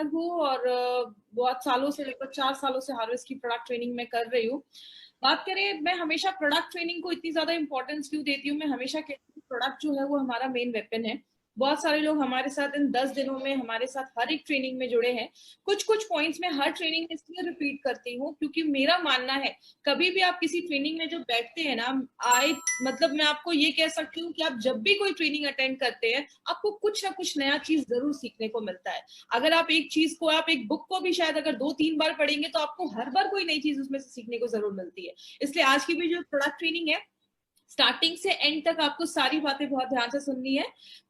हूँ और बहुत सालों से, लगभग 4 सालों से हार्वेस्ट की प्रोडक्ट ट्रेनिंग में कर रही हूँ। बात करें, मैं हमेशा प्रोडक्ट ट्रेनिंग को इतनी ज्यादा इंपॉर्टेंस क्यों देती हूँ? मैं हमेशा कहती हूँ प्रोडक्ट जो है वो हमारा मेन वेपन है। बहुत सारे लोग हमारे साथ इन 10 दिनों में हमारे साथ हर एक ट्रेनिंग में जुड़े हैं। कुछ कुछ पॉइंट्स में हर ट्रेनिंग में इसलिए रिपीट करती हूँ क्योंकि मेरा मानना है कभी भी आप किसी ट्रेनिंग में जब बैठते हैं ना, आए मतलब मैं आपको ये कह सकती हूँ कि आप जब भी कोई ट्रेनिंग अटेंड करते हैं आपको कुछ ना कुछ नया चीज जरूर सीखने को मिलता है। अगर आप एक चीज को, आप एक बुक को भी शायद अगर 2-3 बार पढ़ेंगे तो आपको हर बार कोई नई चीज उसमें से सीखने को जरूर मिलती है। इसलिए आज की भी जो प्रोडक्ट ट्रेनिंग है, स्टार्टिंग से एंड तक आपको सारी बातें बहुत ध्यान से सुननी है।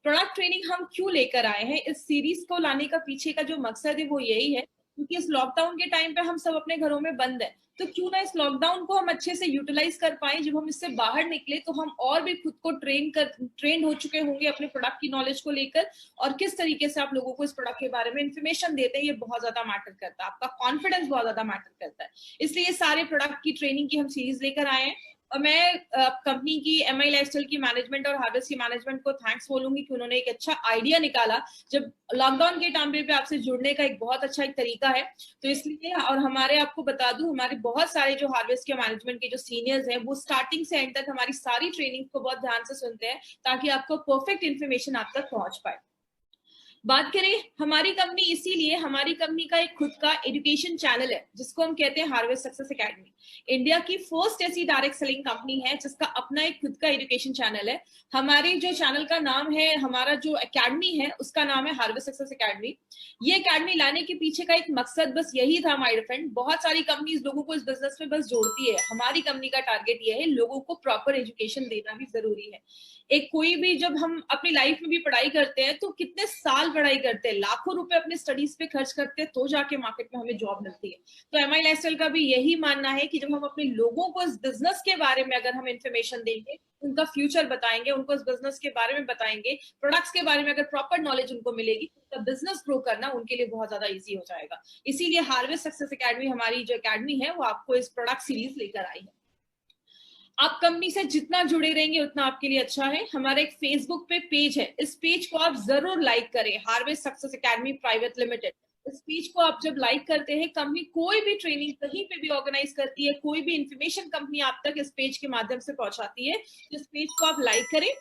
प्रोडक्ट ट्रेनिंग हम क्यों लेकर आए हैं, इस सीरीज को लाने का पीछे का जो मकसद है वो यही है क्योंकि इस लॉकडाउन के टाइम पे हम सब अपने घरों में बंद है, तो क्यों ना इस लॉकडाउन को हम अच्छे से यूटिलाइज कर पाए। जब हम इससे बाहर निकले तो हम और भी खुद को ट्रेन हो चुके होंगे अपने प्रोडक्ट की नॉलेज को लेकर, और किस तरीके से आप लोगों को इस प्रोडक्ट के बारे में इंफॉर्मेशन देते हैं ये बहुत ज्यादा मैटर करता है, आपका कॉन्फिडेंस बहुत ज्यादा मैटर करता है। इसलिए ये सारे प्रोडक्ट की ट्रेनिंग की हम सीरीज लेकर आए हैं। और मैं कंपनी की एमआई लाइफस्टाइल की मैनेजमेंट और हार्वेस्ट की मैनेजमेंट को थैंक्स बोलूंगी कि उन्होंने एक अच्छा आइडिया निकाला जब लॉकडाउन के टाइम पे आपसे जुड़ने का एक बहुत अच्छा एक तरीका है। तो इसलिए, और हमारे, आपको बता दूं, हमारे बहुत सारे जो हार्वेस्ट के मैनेजमेंट के जो सीनियर्स हैं वो स्टार्टिंग से एंड तक हमारी सारी ट्रेनिंग को बहुत ध्यान से सुनते हैं ताकि आपको परफेक्ट इन्फॉर्मेशन आप तक पहुंच पाए। बात करें हमारी कंपनी, इसीलिए हमारी कंपनी का एक खुद का एजुकेशन चैनल है जिसको हम कहते हैं हार्वेस्ट सक्सेस एकेडमी। इंडिया की फर्स्ट ऐसी डायरेक्ट सेलिंग कंपनी है जिसका अपना एक खुद का एजुकेशन चैनल है। हमारे जो चैनल का नाम है, हमारा जो एकेडमी है उसका नाम है हार्वेस्ट सक्सेस एकेडमी। ये एकेडमी लाने के पीछे का एक मकसद बस यही था माय फ्रेंड। बहुत सारी कंपनीज लोगों को इस बिजनेस में बस जोड़ती है, हमारी कंपनी का टारगेट ये है लोगों को प्रॉपर एजुकेशन देना भी जरूरी है। एक कोई भी, जब हम अपनी लाइफ में भी पढ़ाई करते हैं तो कितने साल पढ़ाई करते हैं, लाखों रुपए अपने स्टडीज पे खर्च करते हैं तो जाके मार्केट में हमें जॉब मिलती है। तो एमआई लाइफस्टाइल का भी यही मानना है कि जब हम अपने लोगों को इस बिजनेस के बारे में अगर हम इंफॉर्मेशन देंगे, उनका फ्यूचर बताएंगे, उनको इस बिजनेस के बारे में बताएंगे, प्रोडक्ट्स के बारे में अगर प्रॉपर नॉलेज उनको मिलेगी तो बिजनेस ग्रो करना उनके लिए बहुत ज्यादा ईजी हो जाएगा। इसीलिए हार्वेस्ट सक्सेस एकेडमी, हमारी जो एकेडमी है वो आपको इस प्रोडक्ट सीरीज लेकर आई है। आप कंपनी से जितना जुड़े रहेंगे उतना आपके लिए अच्छा है। हमारा एक फेसबुक पे पेज है, इस पेज को आप जरूर लाइक करें, harvest success academy private limited. इस पेज को आप जब लाइक करते हैं, कंपनी कोई भी ट्रेनिंग कहीं पे भी ऑर्गेनाइज करती है, कोई भी इंफॉर्मेशन कंपनी आप तक इस पेज के माध्यम से पहुंचाती है, इस पेज को आप लाइक करें।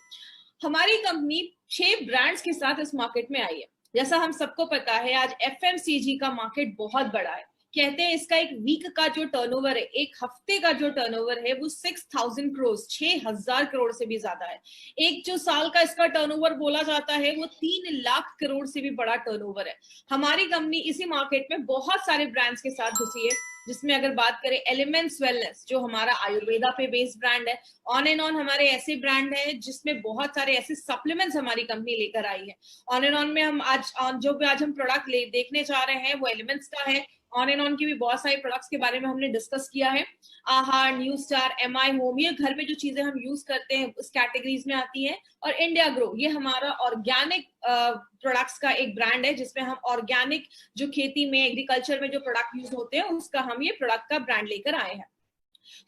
हमारी कंपनी 6 ब्रांड्स के साथ इस मार्केट में आई है। जैसा हम सबको पता है आज एफएमसीजी का मार्केट बहुत बड़ा है। कहते हैं इसका एक वीक का जो टर्नओवर है, एक हफ्ते का जो टर्नओवर है वो 6,000 करोड़, 6,000 करोड़ से भी ज्यादा है। एक जो साल का इसका टर्नओवर बोला जाता है वो 3 लाख करोड़ से भी बड़ा टर्नओवर है। हमारी कंपनी इसी मार्केट में बहुत सारे ब्रांड्स के साथ घुसी है, जिसमें अगर बात करें एलिमेंट्स वेलनेस जो हमारा आयुर्वेदा पे बेस्ड ब्रांड है, ऑन एंड ऑन हमारे ऐसे ब्रांड है जिसमें बहुत सारे ऐसे सप्लीमेंट्स हमारी कंपनी लेकर आई है। ऑन एंड ऑन में हम आज जो भी आज हम प्रोडक्ट देखने जा रहे हैं वो एलिमेंट्स का है। ऑन एंड ऑन की भी बहुत सारे प्रोडक्ट्स के बारे में हमने डिस्कस किया है। आहार, न्यू स्टार, एमआई होम, ये घर में जो चीजें हम यूज करते हैं उस कैटेगरीज में आती है। और इंडिया ग्रो, ये हमारा ऑर्गेनिक प्रोडक्ट्स का एक ब्रांड है जिसमें हम ऑर्गेनिक जो खेती में, एग्रीकल्चर में जो प्रोडक्ट यूज होते हैं उसका हम ये प्रोडक्ट का ब्रांड लेकर आए हैं।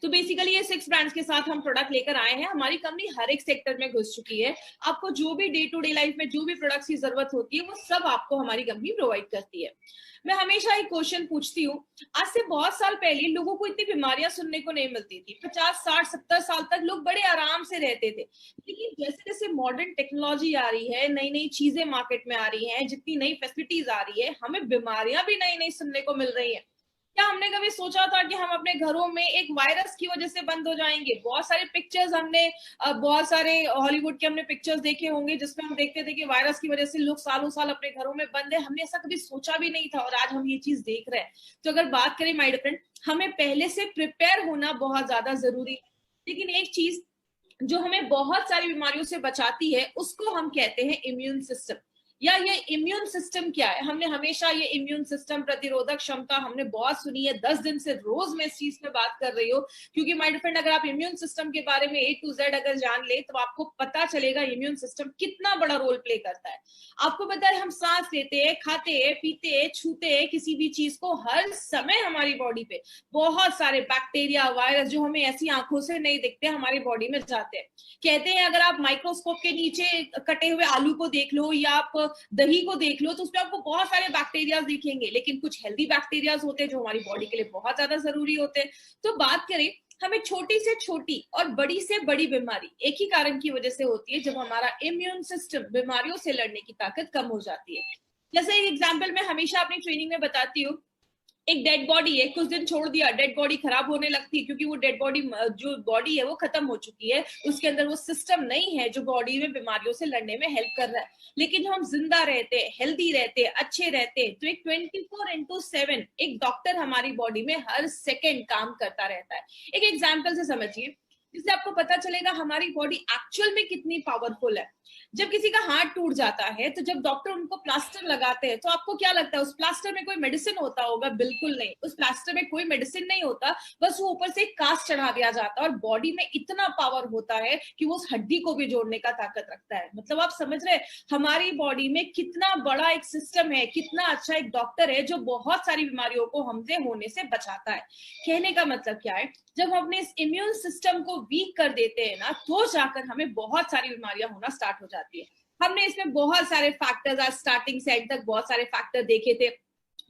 तो बेसिकली ये 6 ब्रांड्स के साथ हम प्रोडक्ट लेकर आए हैं। हमारी कंपनी हर एक सेक्टर में घुस चुकी है। आपको जो भी डे टू डे लाइफ में जो भी प्रोडक्ट्स की जरूरत होती है वो सब आपको हमारी कंपनी प्रोवाइड करती है। मैं हमेशा एक क्वेश्चन पूछती हूँ, आज से बहुत साल पहले लोगों को इतनी बीमारियां सुनने को नहीं मिलती थी। 50, 60, 70 साल तक लोग बड़े आराम से रहते थे। लेकिन जैसे जैसे मॉडर्न टेक्नोलॉजी आ रही है, नई नई चीजें मार्केट में आ रही हैं, जितनी नई फैसिलिटीज आ रही है, हमें बीमारियां भी नई नई सुनने को मिल रही है। क्या हमने कभी सोचा था कि हम अपने घरों में एक वायरस की वजह से बंद हो जाएंगे? बहुत सारे पिक्चर्स हमने, बहुत सारे हॉलीवुड के हमने पिक्चर्स देखे होंगे जिसमें हम देखते थे कि वायरस की वजह से लोग सालों साल अपने घरों में बंद है। हमने ऐसा कभी सोचा भी नहीं था और आज हम ये चीज देख रहे हैं। तो अगर बात करें माय डियर फ्रेंड, हमें पहले से प्रिपेयर होना बहुत ज्यादा जरूरी है। लेकिन एक चीज जो हमें बहुत सारी बीमारियों से बचाती है उसको हम कहते हैं इम्यून सिस्टम। या ये इम्यून सिस्टम क्या है? हमने हमेशा ये इम्यून सिस्टम, प्रतिरोधक क्षमता हमने बहुत सुनी है। 10 दिन से रोज मैं इस चीज में बात कर रही हूँ क्योंकि माय फ्रेंड, अगर आप इम्यून सिस्टम के बारे में A to Z अगर जान ले तो आपको पता चलेगा इम्यून सिस्टम कितना बड़ा रोल प्ले करता है। आपको पता है हम सांस लेते हैं, खाते हैं, पीते हैं, छूते हैं किसी भी चीज को, हर समय हमारी बॉडी पे बहुत सारे बैक्टीरिया, वायरस जो हमें ऐसी आंखों से नहीं दिखते हमारी बॉडी में जाते हैं। कहते हैं अगर आप माइक्रोस्कोप के नीचे कटे हुए आलू को देख लो या आप दही को देख लो तो उसमें आपको बहुत सारे बैक्टीरिया दिखेंगे, लेकिन कुछ हेल्दी बैक्टीरियाज होते हैं जो हमारी बॉडी के लिए बहुत ज्यादा जरूरी होते हैं। तो बात करें, हमें छोटी से छोटी और बड़ी से बड़ी बीमारी एक ही कारण की वजह से होती है, जब हमारा इम्यून सिस्टम बीमारियों से लड़ने की ताकत कम हो जाती है। जैसे एक एग्जाम्पल मैं हमेशा अपनी ट्रेनिंग में बताती हूँ, एक डेड बॉडी है, कुछ दिन छोड़ दिया डेड बॉडी खराब होने लगती है, क्योंकि वो डेड बॉडी जो बॉडी है वो खत्म हो चुकी है, उसके अंदर वो सिस्टम नहीं है जो बॉडी में बीमारियों से लड़ने में हेल्प कर रहा है। लेकिन जब हम जिंदा रहते हैं, हेल्दी रहते हैं, अच्छे रहते हैं, तो एक 24/7 एक डॉक्टर हमारी बॉडी में हर सेकेंड काम करता रहता है। एक एग्जाम्पल से समझिए, जिससे आपको पता चलेगा हमारी बॉडी एक्चुअल में कितनी पावरफुल है। जब किसी का हाथ टूट जाता है तो जब डॉक्टर उनको प्लास्टर लगाते हैं तो आपको क्या लगता है उस प्लास्टर में कोई मेडिसिन होता होगा? बिल्कुल नहीं, उस प्लास्टर में कोई मेडिसिन नहीं होता, बस वो ऊपर से एक कास्ट चढ़ा दिया जाता है और बॉडी में इतना पावर होता है कि वो उस हड्डी को भी जोड़ने का ताकत रखता है। मतलब आप समझ रहे हमारी बॉडी में कितना बड़ा एक सिस्टम है, कितना अच्छा एक डॉक्टर है जो बहुत सारी बीमारियों को हमसे होने से बचाता है। कहने का मतलब क्या है, जब हम अपने इस इम्यून सिस्टम को वीक कर देते हैं ना, तो जाकर हमें बहुत सारी बीमारियां होना स्टार्ट हो जाती है। हमने इसमें बहुत सारे फैक्टर्स आज स्टार्टिंग से एंड तक बहुत सारे फैक्टर देखे थे,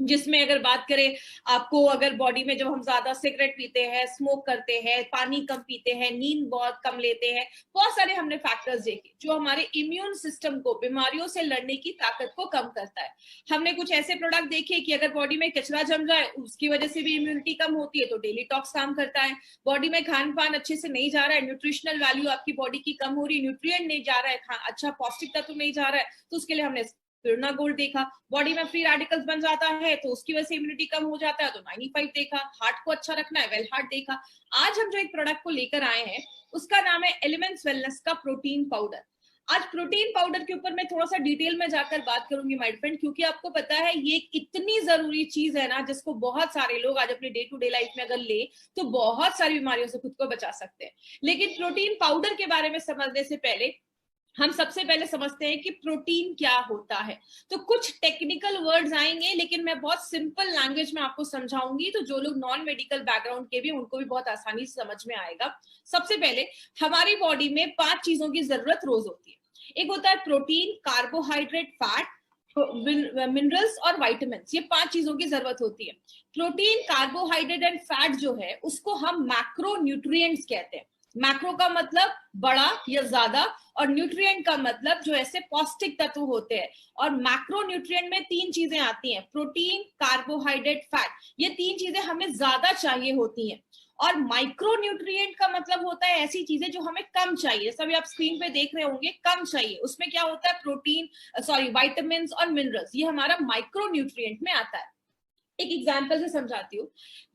जिसमें अगर बात करें आपको, अगर बॉडी में जब हम ज्यादा सिगरेट पीते हैं, स्मोक करते हैं, पानी कम पीते हैं, नींद बहुत कम लेते हैं, बहुत सारे हमने फैक्टर्स देखे जो हमारे इम्यून सिस्टम को बीमारियों से लड़ने की ताकत को कम करता है। हमने कुछ ऐसे प्रोडक्ट देखे कि अगर बॉडी में कचरा जम जाए उसकी वजह से भी इम्यूनिटी कम होती है, तो डेली टॉक्स काम करता है। बॉडी में खान पान अच्छे से नहीं जा रहा है, न्यूट्रिशनल वैल्यू आपकी बॉडी की कम हो रही है, न्यूट्रिएंट नहीं जा रहा है, अच्छा पौष्टिक तत्व नहीं जा रहा है, तो उसके लिए हमने स्पिरुलिना गोल्ड देखा। बॉडी में फ्री रेडिकल्स बन जाता है तो उसकी वजह से इम्यूनिटी कम हो जाता है, तो 95 देखा। हार्ट को अच्छा रखना है, वेल हार्ट देखा। आज हम जो एक प्रोडक्ट को लेकर आए हैं उसका नाम है एलिमेंट्स वेलनेस का प्रोटीन पाउडर। आज प्रोटीन पाउडर के ऊपर मैं थोड़ा सा डिटेल में जाकर बात करूंगी माय फ्रेंड, क्योंकि आपको पता है ये एक इतनी जरूरी चीज है ना, जिसको बहुत सारे लोग आज अपने डे टू डे लाइफ में अगर ले तो बहुत सारी बीमारियों से खुद को बचा सकते हैं। लेकिन प्रोटीन पाउडर के बारे में समझने से पहले हम सबसे पहले समझते हैं कि प्रोटीन क्या होता है। तो कुछ टेक्निकल वर्ड्स आएंगे, लेकिन मैं बहुत सिंपल लैंग्वेज में आपको समझाऊंगी, तो जो लोग नॉन मेडिकल बैकग्राउंड के भी उनको भी बहुत आसानी से समझ में आएगा। सबसे पहले हमारी बॉडी में 5 चीजों की जरूरत रोज होती है। एक होता है प्रोटीन, कार्बोहाइड्रेट, फैट, मिनरल्स और विटामिन। ये 5 चीजों की जरूरत होती है। प्रोटीन, कार्बोहाइड्रेट एंड फैट जो है उसको हम मैक्रो न्यूट्रिएंट्स कहते हैं। मैक्रो का मतलब बड़ा या ज्यादा, और न्यूट्रिएंट का मतलब जो ऐसे पौष्टिक तत्व होते हैं। और मैक्रो न्यूट्रिएंट में 3 चीजें आती हैं, प्रोटीन, कार्बोहाइड्रेट, फैट। ये 3 चीजें हमें ज्यादा चाहिए होती हैं। और माइक्रो न्यूट्रिएंट का मतलब होता है ऐसी चीजें जो हमें कम चाहिए। सभी आप स्क्रीन पे देख रहे होंगे, कम चाहिए। उसमें क्या होता है, प्रोटीन, विटामिन और मिनरल्स, ये हमारा माइक्रो न्यूट्रिएंट में आता है। एक एग्जाम्पल से समझाती हूँ।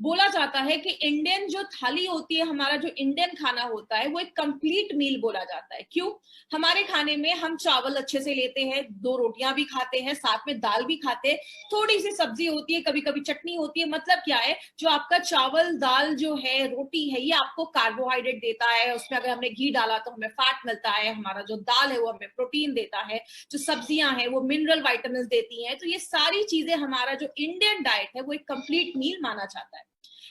बोला जाता है कि इंडियन जो थाली होती है, हमारा जो इंडियन खाना होता है वो एक कंप्लीट मील बोला जाता है। क्यों? हमारे खाने में हम चावल अच्छे से लेते हैं, 2 रोटियां भी खाते हैं, साथ में दाल भी खाते हैं, थोड़ी सी सब्जी होती है, कभी कभी चटनी होती है। मतलब क्या है, जो आपका चावल, दाल जो है, रोटी है, ये आपको कार्बोहाइड्रेट देता है। उसमें अगर हमने घी डाला तो हमें फैट मिलता है। हमारा जो दाल है वो हमें प्रोटीन देता है। जो सब्जियां हैं वो मिनरल विटामिन देती हैं। तो ये सारी चीजें, हमारा जो इंडियन डाइट है वो एक कंप्लीट मील माना जाता है।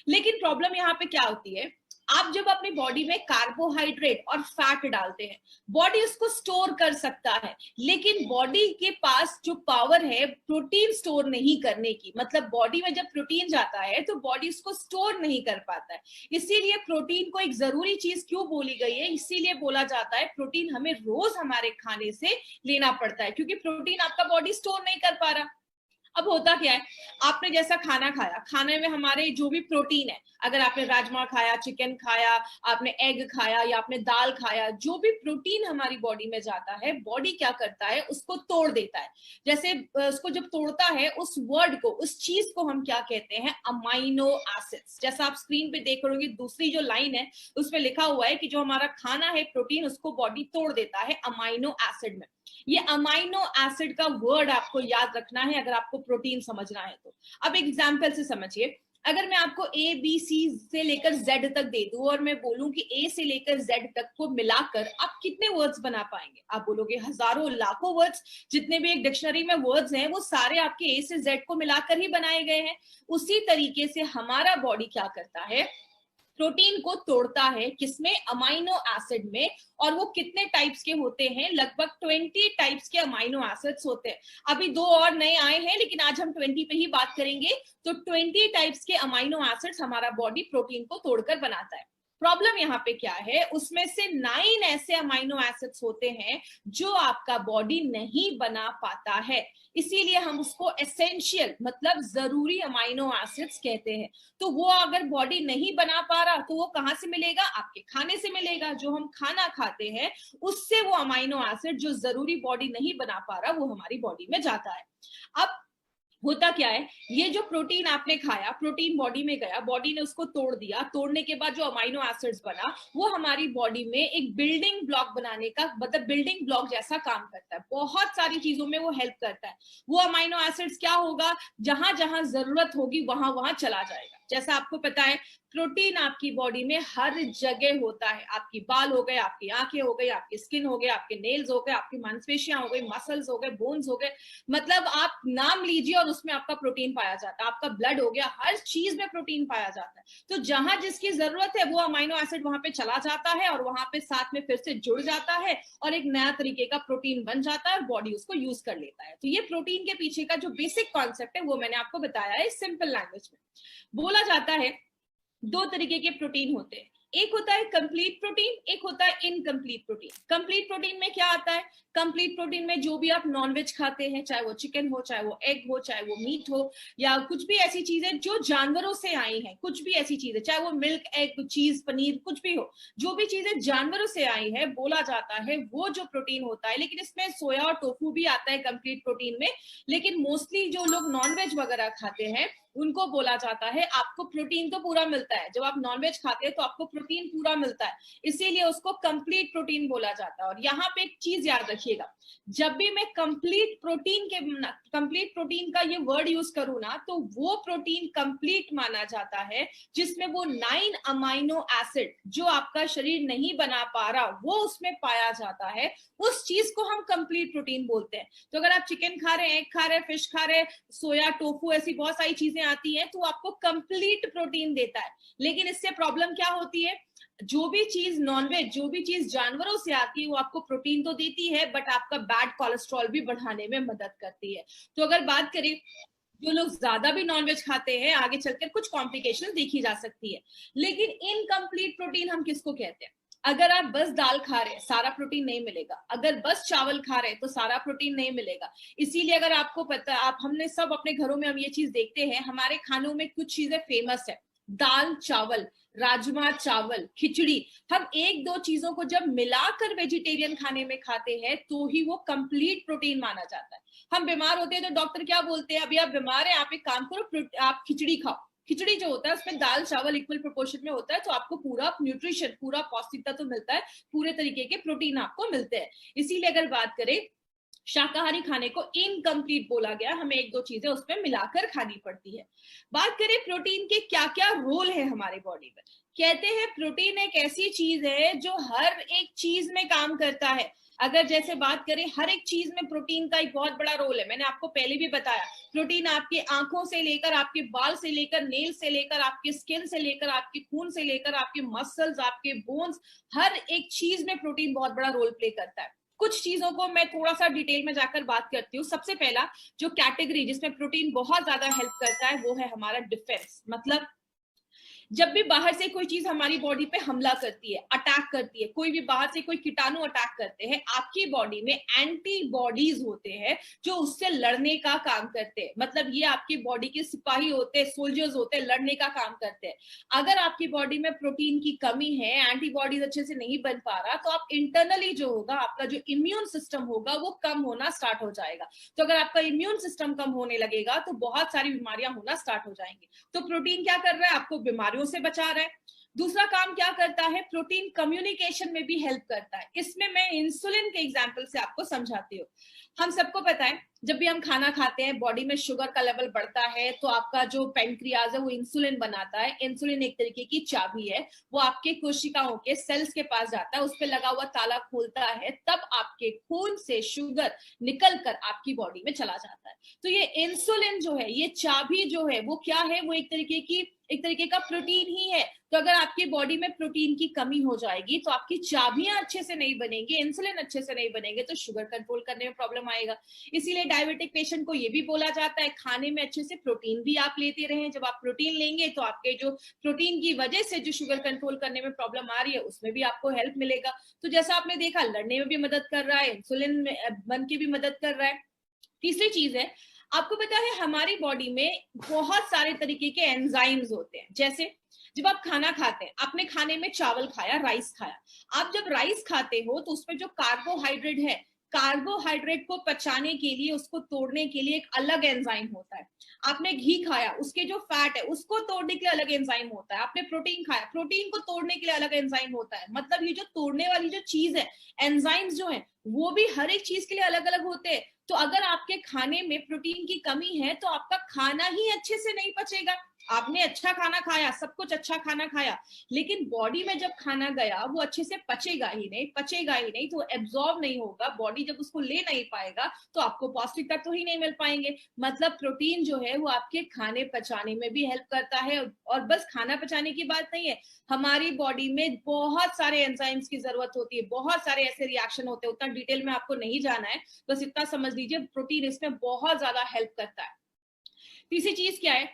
लेकिन प्रॉब्लम यहाँ पे क्या होती है, आप जब अपनी बॉडी में कार्बोहाइड्रेट और फैट डालते हैं, बॉडी उसको स्टोर कर सकता है, लेकिन बॉडी के पास जो पावर है प्रोटीन स्टोर नहीं करने की, मतलब बॉडी में जब प्रोटीन जाता है तो बॉडी उसको स्टोर नहीं कर पाता है। इसीलिए प्रोटीन को एक जरूरी चीज क्यों बोली गई है, इसीलिए बोला जाता है प्रोटीन हमें रोज हमारे खाने से लेना पड़ता है, क्योंकि प्रोटीन आपका बॉडी स्टोर नहीं कर पा रहा। अब होता क्या है, आपने जैसा खाना खाया, खाने में हमारे जो भी प्रोटीन है, अगर आपने राजमा खाया, चिकन खाया, आपने एग खाया या आपने दाल खाया, जो भी प्रोटीन हमारी बॉडी में जाता है, बॉडी क्या करता है, उसको तोड़ देता है। जैसे उसको जब तोड़ता है, उस वर्ड को, उस चीज को हम क्या कहते हैं, अमाइनो एसिड्स। जैसा आप स्क्रीन पे देख रहे होंगे, दूसरी जो लाइन है उसमें लिखा हुआ है कि जो हमारा खाना है प्रोटीन, उसको बॉडी तोड़ देता है अमाइनो एसिड में। ये अमाइनो एसिड का वर्ड आपको याद रखना है अगर आपको प्रोटीन समझना है तो। अब एग्जाम्पल से समझिए, अगर मैं आपको ए बी सी से लेकर जेड तक दे दूं और मैं बोलूं कि ए से लेकर जेड तक को मिलाकर आप कितने वर्ड्स बना पाएंगे? आप बोलोगे हजारों, लाखों वर्ड्स। जितने भी एक डिक्शनरी में वर्ड्स हैं वो सारे आपके ए से जेड को मिलाकर ही बनाए गए हैं। उसी तरीके से हमारा बॉडी क्या करता है, प्रोटीन को तोड़ता है किसमें, अमाइनो एसिड में। और वो कितने टाइप्स के होते हैं, लगभग 20 टाइप्स के अमाइनो एसिड्स होते हैं। अभी 2 और नए आए हैं, लेकिन आज हम 20 पे ही बात करेंगे। तो 20 टाइप्स के अमाइनो एसिड्स हमारा बॉडी प्रोटीन को तोड़कर बनाता है। प्रॉब्लम यहाँ पे क्या है, उसमें से 9 ऐसे अमाइनो एसिड्स होते हैं जो आपका बॉडी नहीं बना पाता है, इसीलिए हम उसको एसेंशियल मतलब जरूरी अमाइनो एसिड्स कहते हैं। तो वो अगर बॉडी नहीं बना पा रहा तो वो कहां से मिलेगा, आपके खाने से मिलेगा। जो हम खाना खाते हैं उससे वो अमाइनो एसिड जो जरूरी बॉडी नहीं बना पा रहा वो हमारी बॉडी में जाता है। अब होता क्या है, ये जो प्रोटीन आपने खाया, प्रोटीन बॉडी में गया, बॉडी ने उसको तोड़ दिया, तोड़ने के बाद जो अमाइनो एसिड्स बना वो हमारी बॉडी में एक बिल्डिंग ब्लॉक बनाने का मतलब बिल्डिंग ब्लॉक जैसा काम करता है। बहुत सारी चीजों में वो हेल्प करता है। वो अमाइनो एसिड्स क्या होगा, जहां जहां जरूरत होगी वहां वहां चला जाएगा। जैसा आपको पता है प्रोटीन आपकी बॉडी में हर जगह होता है। आपकी बाल हो गए, आपकी आंखें हो गई, आपकी स्किन हो गए, आपके नेल्स हो गए, आपकी मांसपेशियां हो गई, मसल्स हो गए, बोन्स हो गए, मतलब आप नाम लीजिए और उसमें आपका प्रोटीन पाया जाता है। आपका ब्लड हो गया, हर चीज में प्रोटीन पाया जाता है। तो जहां जिसकी जरूरत है वो अमाइनो एसिड वहां पे चला जाता है और वहां पे साथ में फिर से जुड़ जाता है और एक नया तरीके का प्रोटीन बन जाता है और बॉडी उसको यूज कर लेता है। तो ये प्रोटीन के पीछे का जो बेसिक कॉन्सेप्ट है वो मैंने आपको बताया है सिंपल लैंग्वेज में। बोला जाता है 2 तरीके के प्रोटीन होते हैं, एक होता है कंप्लीट प्रोटीन, एक होता है इनकम्प्लीट प्रोटीन। कंप्लीट प्रोटीन में क्या आता है, कंप्लीट प्रोटीन में जो भी आप नॉनवेज खाते हैं, चाहे वो चिकन हो, चाहे वो एग हो, चाहे वो मीट हो, या कुछ भी ऐसी चीजें जो जानवरों से आई हैं, कुछ भी ऐसी चीजें, चाहे वो मिल्क, एग, चीज, पनीर, कुछ भी हो, जो भी चीजें जानवरों से आई है बोला जाता है वो जो प्रोटीन होता है। लेकिन इसमें सोया और टोफू भी आता है कंप्लीट प्रोटीन में। लेकिन मोस्टली जो लोग नॉनवेज वगैरह खाते हैं उनको बोला जाता है आपको प्रोटीन तो पूरा मिलता है, जब आप नॉनवेज खाते हैं तो आपको प्रोटीन पूरा मिलता है, इसीलिए उसको कंप्लीट प्रोटीन बोला जाता है। और यहाँ पे एक चीज याद रखिएगा, जब भी मैं कंप्लीट प्रोटीन का ये वर्ड यूज करूँ ना, तो वो प्रोटीन कंप्लीट माना जाता है जिसमें वो 9 अमाइनो एसिड जो आपका शरीर नहीं बना पा रहा वो उसमें पाया जाता है, उस चीज को हम कंप्लीट प्रोटीन बोलते हैं। तो अगर आप चिकन खा रहे हैं, एग खा रहे हैं, फिश खा रहे हैं, सोया, टोफू, ऐसी बहुत सारी चीजें आती हैं, तो आपको कंप्लीट प्रोटीन देता है। लेकिन इससे प्रॉब्लम क्या होती है, जो भी चीज नॉनवेज, जो भी चीज जानवरों से आती है वो आपको प्रोटीन तो देती है बट आपका बैड कोलेस्ट्रॉल भी बढ़ाने में मदद करती है। तो अगर बात करें जो लोग ज्यादा भी नॉनवेज खाते हैं आगे चलकर कुछ कॉम्प्लिकेशन देखी जा सकती है। लेकिन इनकम्प्लीट प्रोटीन हम किसको कहते हैं, अगर आप बस दाल खा रहे हैं सारा प्रोटीन नहीं मिलेगा, अगर बस चावल खा रहे हैं तो सारा प्रोटीन नहीं मिलेगा। इसीलिए अगर आपको पता, आप हमने सब अपने घरों में हम ये चीज देखते हैं, हमारे खानों में कुछ चीजें फेमस है, दाल चावल, राजमा चावल, खिचड़ी। हम 1-2 चीजों को जब मिलाकर वेजिटेरियन खाने में खाते हैं तो ही वो कंप्लीट प्रोटीन माना जाता है। हम बीमार होते हैं तो डॉक्टर क्या बोलते हैं, अभी आप बीमार हैं, आप एक काम करो, आप खिचड़ी खाओ। खिचड़ी जो होता है उसमें दाल चावल इक्वल प्रोपोर्शन में होता है, तो आपको पूरा न्यूट्रिशन, पूरा पौष्टिकता तो मिलता है, पूरे तरीके के प्रोटीन आपको मिलते हैं। इसीलिए अगर बात करें शाकाहारी खाने को इनकम्प्लीट बोला गया, हमें 1-2 चीजें उसमें मिलाकर खानी पड़ती है। बात करें प्रोटीन के क्या क्या रोल है हमारे बॉडी में, कहते हैं प्रोटीन एक ऐसी चीज है जो हर एक चीज में काम करता है। अगर जैसे बात करें हर एक चीज में प्रोटीन का एक बहुत बड़ा रोल है, मैंने आपको पहले भी बताया, प्रोटीन आपकी आंखों से लेकर, आपके बाल से लेकर, नेल से लेकर, आपके स्किन से लेकर, आपके खून से लेकर, आपके मसल्स, आपके बोन्स, हर एक चीज में प्रोटीन बहुत बड़ा रोल प्ले करता है। कुछ चीजों को मैं थोड़ा सा डिटेल में जाकर बात करती हूँ। सबसे पहला जो कैटेगरी जिसमें प्रोटीन बहुत ज्यादा हेल्प करता है वो है हमारा डिफेंस। मतलब जब भी बाहर से कोई चीज हमारी बॉडी पे हमला करती है, अटैक करती है, कोई भी बाहर से कोई कीटाणु अटैक करते हैं, आपकी बॉडी में एंटीबॉडीज होते हैं जो उससे लड़ने का काम करते हैं। मतलब ये आपकी बॉडी के सिपाही होते हैं, सोल्जर्स होते हैं, लड़ने का काम करते हैं। अगर आपकी बॉडी में प्रोटीन की कमी है, एंटीबॉडीज अच्छे से नहीं बन पा रहा, तो आप इंटरनली जो होगा, आपका जो इम्यून सिस्टम होगा वो कम होना स्टार्ट हो जाएगा। तो अगर आपका इम्यून सिस्टम कम होने लगेगा तो बहुत सारी बीमारियां होना स्टार्ट हो जाएंगी। तो प्रोटीन क्या कर रहा है, आपको बीमारियों से बचा रहा है। दूसरा काम क्या करता है, प्रोटीन कम्युनिकेशन में भी हेल्प करता है। इसमें मैं इंसुलिन के एग्जांपल से आपको समझाती हूँ। हम सबको पता है जब भी हम खाना खाते हैं बॉडी में शुगर का लेवल बढ़ता है तो आपका जो पेनक्रियाज है वो इंसुलिन बनाता है। इंसुलिन एक तरीके की चाबी है, वो आपके कोशिकाओं के सेल्स के पास जाता है, उस पर लगा हुआ ताला खोलता है, तब आपके खून से शुगर निकल कर आपकी बॉडी में चला जाता है। तो ये इंसुलिन जो है, ये चाबी जो है वो क्या है, वो एक तरीके की एक तरीके का प्रोटीन ही है। तो अगर आपकी बॉडी में प्रोटीन की कमी हो जाएगी तो आपकी चाबियां अच्छे से नहीं बनेंगी, इंसुलिन अच्छे से नहीं बनेंगे, तो शुगर कंट्रोल करने में प्रॉब्लम आएगा। इसीलिए डायबिटिक पेशेंट को ये भी बोला जाता है खाने में अच्छे से प्रोटीन भी आप लेते रहें। जब आप प्रोटीन लेंगे तो आपके जो प्रोटीन की वजह से जो शुगर कंट्रोल करने में प्रॉब्लम आ रही है उसमें भी आपको हेल्प मिलेगा। तो जैसा आपने देखा, लड़ने में भी मदद कर रहा है, इंसुलिन में बन के भी मदद कर रहा है। तीसरी चीज है, आपको पता है हमारी बॉडी में बहुत सारे तरीके के एंजाइम्स होते हैं। जैसे जब आप खाना खाते हैं, आपने खाने में चावल खाया, राइस खाया, आप जब राइस खाते हो तो उसमें जो कार्बोहाइड्रेट है, कार्बोहाइड्रेट को पचाने के लिए, उसको तोड़ने के लिए एक अलग एंजाइम होता है। आपने घी खाया, उसके जो फैट है उसको तोड़ने के लिए अलग एंजाइम होता है। आपने प्रोटीन खाया, प्रोटीन को तोड़ने के लिए अलग एंजाइम होता है। मतलब ये जो तोड़ने वाली जो चीज है, एंजाइम्स जो है, वो भी हर एक चीज के लिए अलग अलग होते हैं। तो अगर आपके खाने में प्रोटीन की कमी है तो आपका खाना ही अच्छे से नहीं पचेगा। आपने अच्छा खाना खाया, सब कुछ अच्छा खाना खाया, लेकिन बॉडी में जब खाना गया वो अच्छे से पचेगा ही नहीं, तो एब्जॉर्ब नहीं होगा। बॉडी जब उसको ले नहीं पाएगा तो आपको पौष्टिक तत्व ही नहीं मिल पाएंगे। मतलब प्रोटीन जो है वो आपके खाने पचाने में भी हेल्प करता है। और बस खाना पचाने की बात नहीं है, हमारी बॉडी में बहुत सारे एंजाइम्स की जरूरत होती है, बहुत सारे ऐसे रिएक्शन होते हैं। उतना डिटेल में आपको नहीं जाना है, बस इतना समझ लीजिए प्रोटीन इसमें बहुत ज्यादा हेल्प करता है। तीसरी चीज क्या है,